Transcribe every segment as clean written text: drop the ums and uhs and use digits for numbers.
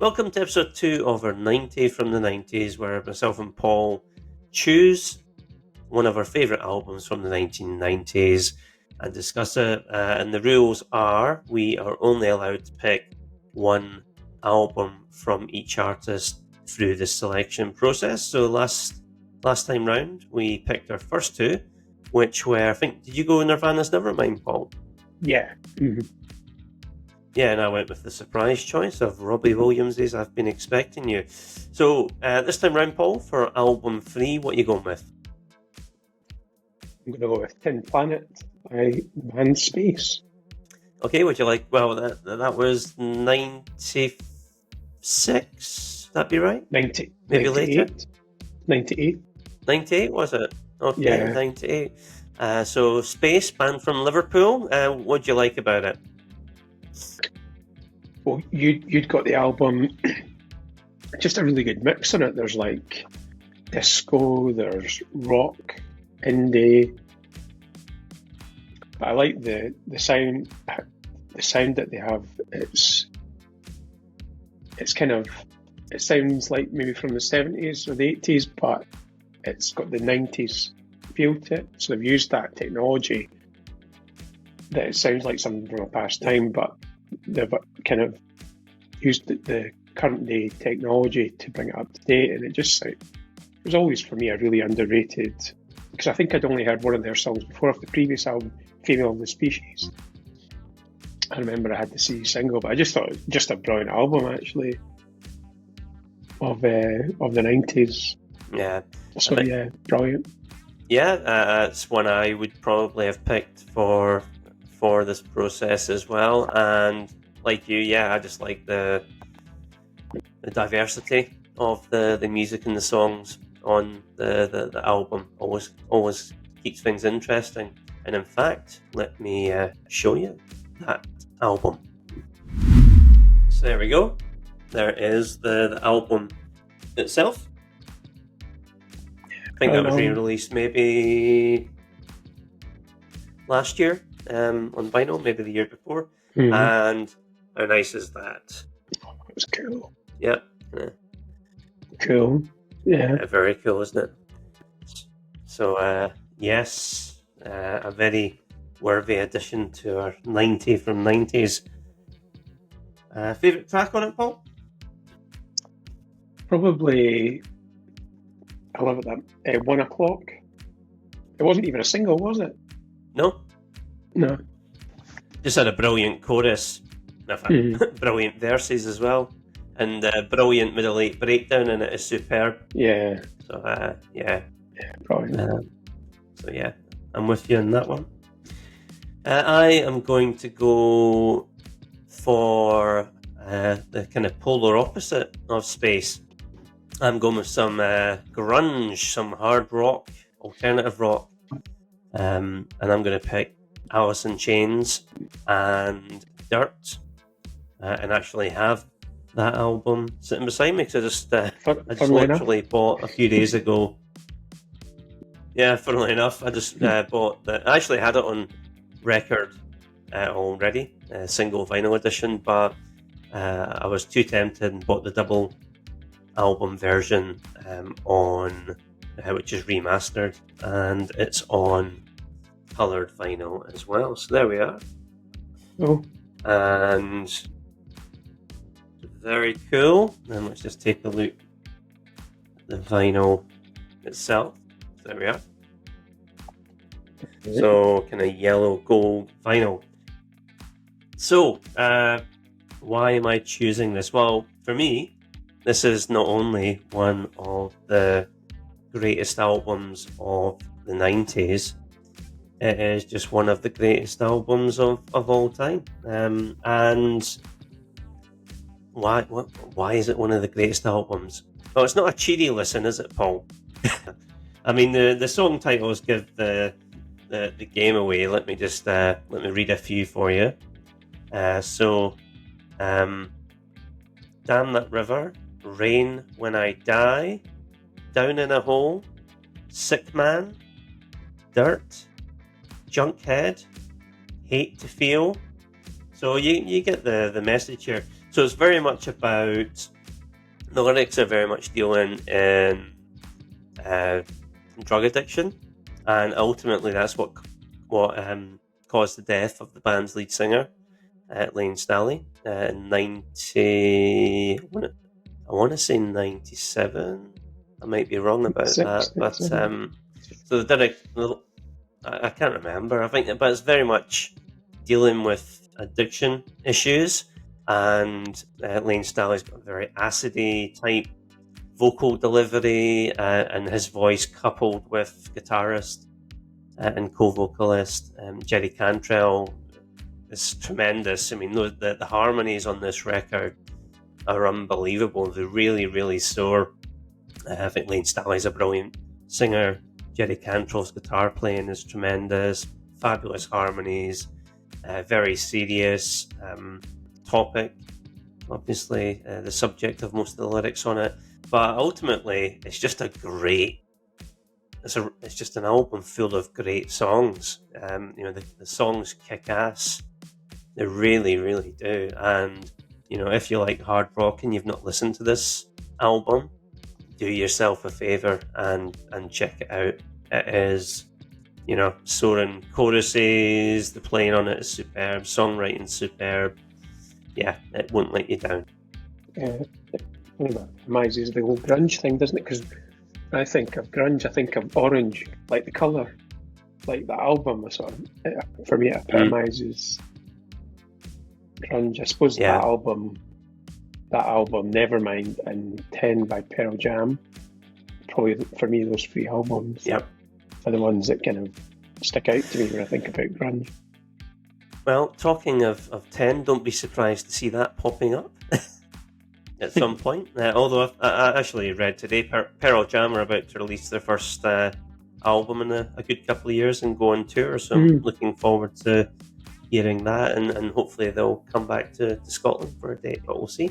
Welcome to episode 2 of our 90 from the 90s, where myself and Paul choose one of our favourite albums from the 1990s and discuss it. And the rules are we are only allowed to pick one album from each artist through the selection process. So last time round, we picked our first two, which were, I think, did you go Nirvana's Nevermind, Paul? Yeah. Mm-hmm. Yeah, and I went with the surprise choice of Robbie Williams' I've Been Expecting You. So this time round, Paul, for album 3, what are you going with? I'm going to go with Tin Planet by Band Space. Okay, would you like, well, that was 96, that'd be right? 90, Maybe 98, later? 98. 98, was it? Okay, yeah. 98. So Space, band from Liverpool, what do you like about it? Well, you'd got the album, just a really good mix in it. There's like disco, there's rock, indie. But I like the sound that they have. It's kind of, it sounds like maybe from the 70s or the 80s, but it's got the 90s feel to it. So they've used that technology that it sounds like something from a past time, but they've kind of used the current day technology to bring it up to date. And it was always for me a really underrated, because I think I'd only heard one of their songs before off the previous album, Female of the Species. I remember I had the CD single, but I just thought it was just a brilliant album actually of the 90s. Yeah. So yeah, brilliant. Yeah, it's one I would probably have picked for this process as well. And like you, yeah, I just like the diversity of the music and the songs on the album. Always keeps things interesting. And in fact, let me show you that album. So there we go. There is the album itself. I think that was re-released maybe last year on vinyl, maybe the year before. Mm-hmm. And how nice is that? Oh, it was cool. Yeah. Cool. Yeah. Very cool, isn't it? So, yes, a very worthy addition to our 90 from 90s. Favourite track on it, Paul? Probably, I love it, that 1 o'clock. It wasn't even a single, was it? No. Just had a brilliant chorus. Brilliant verses as well. And brilliant middle 8 breakdown in it is superb. Yeah. So, yeah. Yeah, brilliant. So, yeah, I'm with you on that one. I am going to go for the kind of polar opposite of Space. I'm going with some grunge, some hard rock, alternative rock. And I'm going to pick Alice in Chains and Dirt. And actually have that album sitting beside me, because I just literally bought a few days ago. Yeah, funnily enough, I just bought I actually had it on record already, single vinyl edition, but I was too tempted and bought the double album version on which is remastered, and it's on coloured vinyl as well. So there we are. Oh. And very cool. And let's just take a look at the vinyl itself. So there we are. So kind of yellow gold vinyl. So why am I choosing this? Well, for me, this is not only one of the greatest albums of the 90s, it is just one of the greatest albums of all time. And why is it one of the greatest albums? Well, it's not a cheery listen, is it, Paul? I mean, the song titles give the game away. Let me just let me read a few for you. Damn That River, Rain When I Die, Down in a Hole, Sick Man, Dirt, Junkhead, Hate to Feel. So you get the message here. So it's very much about, the lyrics are very much dealing in drug addiction, and ultimately that's what caused the death of the band's lead singer, Lane Staley, in 90. I want to say 97. I might be wrong about that, but so they did I can't remember. I think, but it's very much dealing with addiction issues, and Lane Staley's got a very acidy type vocal delivery, and his voice coupled with guitarist and co-vocalist Jerry Cantrell is tremendous. I mean, the harmonies on this record are unbelievable. They're really, really soar. I think Lane Staley's a brilliant singer. Jerry Cantrell's guitar playing is tremendous. Fabulous harmonies. Very serious topic. Obviously, the subject of most of the lyrics on it. But ultimately, it's just a great. It's just an album full of great songs. The songs kick ass. They really, really do. And if you like hard rock and you've not listened to this album, do yourself a favour and check it out. It is, soaring choruses. The playing on it is superb. Songwriting superb. Yeah, it won't let you down. It reminds me of the whole grunge thing, doesn't it? Because I think of grunge, I think of orange, like the colour, like the album or something. For me, it epitomises grunge. I suppose that album, Nevermind, and 10 by Pearl Jam, probably for me, those three albums are the ones that kind of stick out to me when I think about grunge. Well, talking of 10, don't be surprised to see that popping up at some point. Although I actually read today, Pearl Jam are about to release their first album in a good couple of years and go on tour, so I'm looking forward to hearing that, and hopefully they'll come back to Scotland for a date, but we'll see.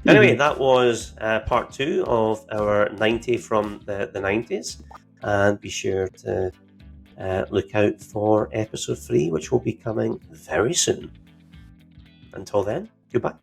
Anyway, that was part 2 of our 90 from the 90s, and be sure to look out for episode 3, which will be coming very soon. Until then, goodbye.